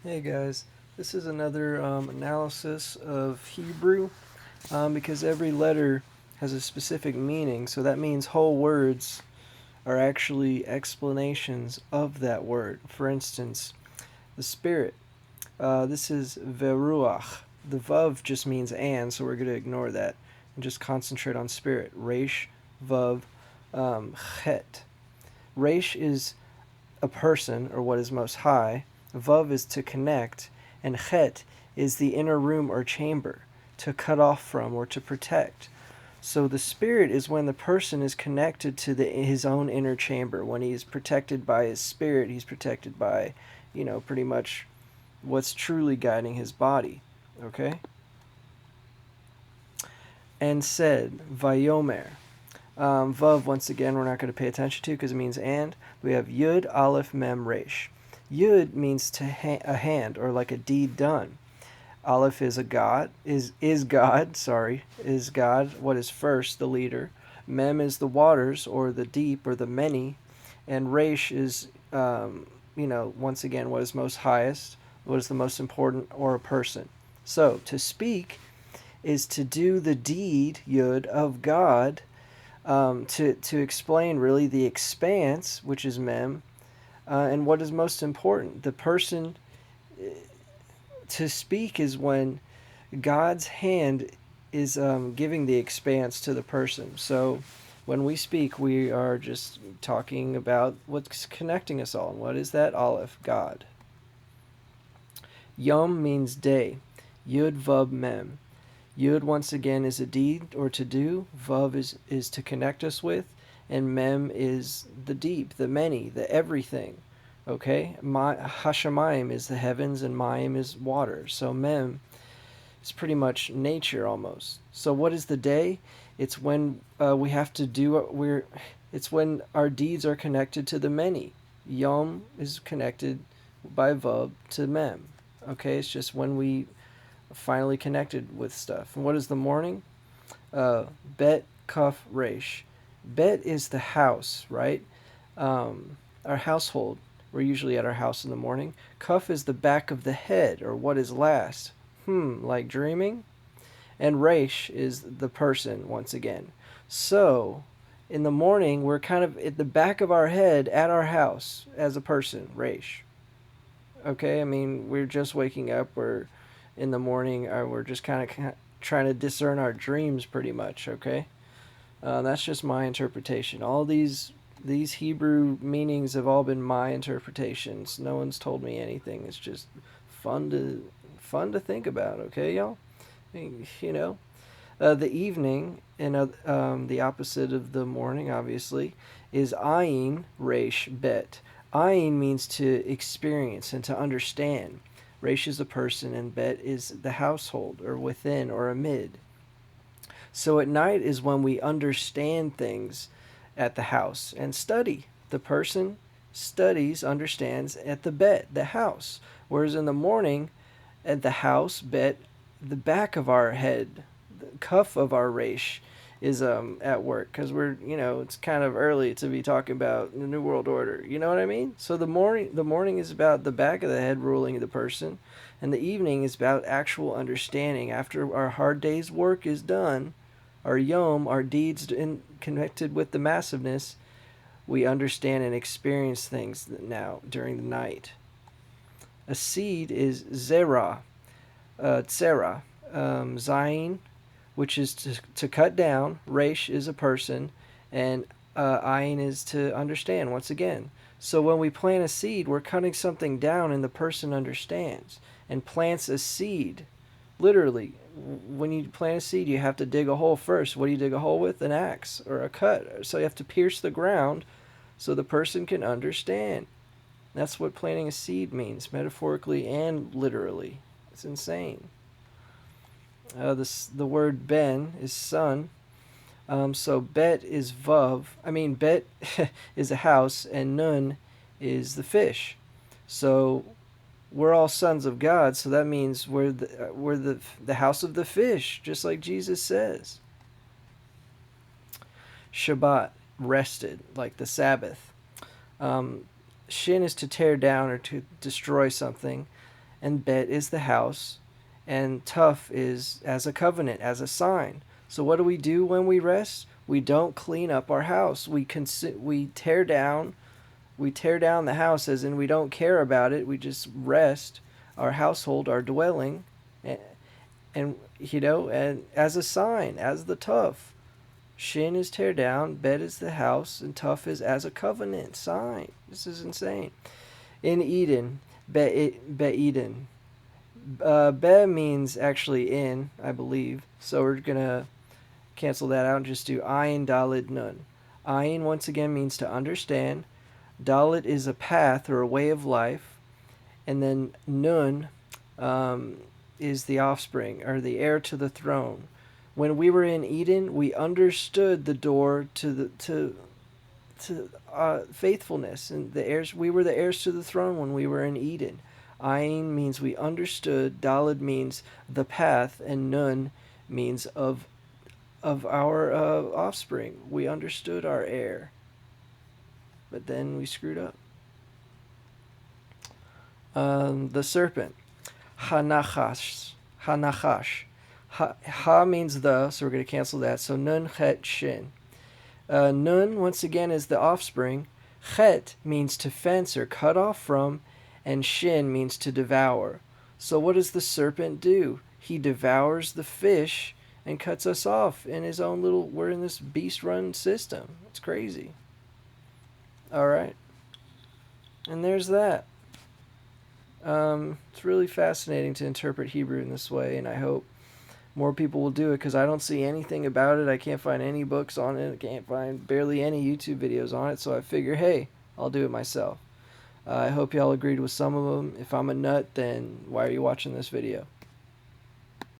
Hey guys, this is another analysis of Hebrew because every letter has a specific meaning, so that means whole words are actually explanations of that word. For instance, the Spirit. This is veruach. The vav just means and, so we're going to ignore that and just concentrate on Spirit. Resh, vav, chet. Resh is a person, or what is most high. Vav is to connect, and chet is the inner room or chamber, to cut off from or to protect. So the spirit is when the person is connected to his own inner chamber. When he's protected by his spirit, he's protected by, pretty much what's truly guiding his body. Okay? And said, Vayomer. Vav, once again, we're not going to pay attention to because it means and. We have Yud, Aleph, Mem, Resh. Yud means a hand or like a deed done. Aleph is God. What is first, the leader. Mem is the waters or the deep or the many. And Resh is, once again, what is most highest, what is the most important, or a person. So, to speak is to do the deed, Yud, of God, to explain really the expanse, which is Mem, and what is most important. The person to speak is when God's hand is giving the expanse to the person. So when we speak, we are just talking about what's connecting us all. And what is that? Aleph, God. Yom means day. Yud, Vav, Mem. Yud, once again, is a deed or to do. Vav is to connect us with. And Mem is the deep, the many, the everything. Okay? Hashemayim is the heavens and Mayim is water. So Mem is pretty much nature almost. So what is the day? It's when we have to do what it's when our deeds are connected to the many. Yom is connected by Vav to Mem. Okay? It's just when we finally connected with stuff. And what is the morning? Bet, Kaf, Resh. Bet is the house, right? Our household. We're usually at our house in the morning. Kaf is the back of the head, or what is last. Like dreaming. And Resh is the person, once again. So, in the morning, we're kind of at the back of our head at our house as a person, Resh. Okay, I mean, we're just waking up, we're in the morning, we're just kind of trying to discern our dreams pretty much, okay? That's just my interpretation. All these Hebrew meanings have all been my interpretations. No one's told me anything. It's just fun to think about, okay, y'all? You know, the evening, and the opposite of the morning, obviously, is ayin, resh, bet. Ayin means to experience and to understand. Resh is a person, and bet is the household, or within, or amid. So at night is when we understand things at the house and study. The person studies, understands at the bet, the house. Whereas in the morning, at the house, bet, the back of our head, the cuff of our resh is at work because we're it's kind of early to be talking about the New World Order. You know what I mean? So the morning is about the back of the head ruling the person, and the evening is about actual understanding. After our hard day's work is done, our yom, our deeds connected with the massiveness, we understand and experience things now during the night. A seed is zera, tzera, zayin, which is to cut down. Resh is a person, and ayin is to understand, once again. So when we plant a seed, we're cutting something down, and the person understands and plants a seed. Literally, when you plant a seed, you have to dig a hole first. What do you dig a hole with? An axe or a cut. So you have to pierce the ground so the person can understand. That's what planting a seed means, metaphorically and literally. It's insane. The word ben is son. So bet is vav. Bet is a house, and nun is the fish. So we're all sons of God. So that means we're the house of the fish, just like Jesus says. Shabbat, rested, like the Sabbath. Shin is to tear down or to destroy something, and Bet is the house, and Tuf is as a covenant, as a sign. So what do we do when we rest? We don't clean up our house. We tear down. We tear down the house, as in we don't care about it. We just rest our household, our dwelling, and and as a sign, as the Tuf. Shin is tear down, Bet is the house, and Tuf is as a covenant sign. This is insane. In Eden, Eden. Be means actually in, I believe. So we're going to cancel that out and just do Ayin Dalid Nun. Ayin, once again, means to understand. Dalit is a path or a way of life. And then Nun is the offspring or the heir to the throne. When we were in Eden, we understood the door to faithfulness, and the heirs. We were the heirs to the throne when we were in Eden. Ayin means we understood. Dalid means the path, and Nun means of our offspring. We understood our heir, but then we screwed up. The serpent, Hanachash. Ha means the, so we're going to cancel that. So Nun Chet Shin. Nun, once again, is the offspring. Chet means to fence or cut off from, and Shin means to devour. So what does the serpent do? He devours the fish and cuts us off in his own little, we're in this beast-run system. It's crazy. All right. And there's that. It's really fascinating to interpret Hebrew in this way, and I hope more people will do it, because I don't see anything about it. I can't find any books on it. I can't find barely any YouTube videos on it. So I figure, hey, I'll do it myself. I hope y'all agreed with some of them. If I'm a nut, then why are you watching this video?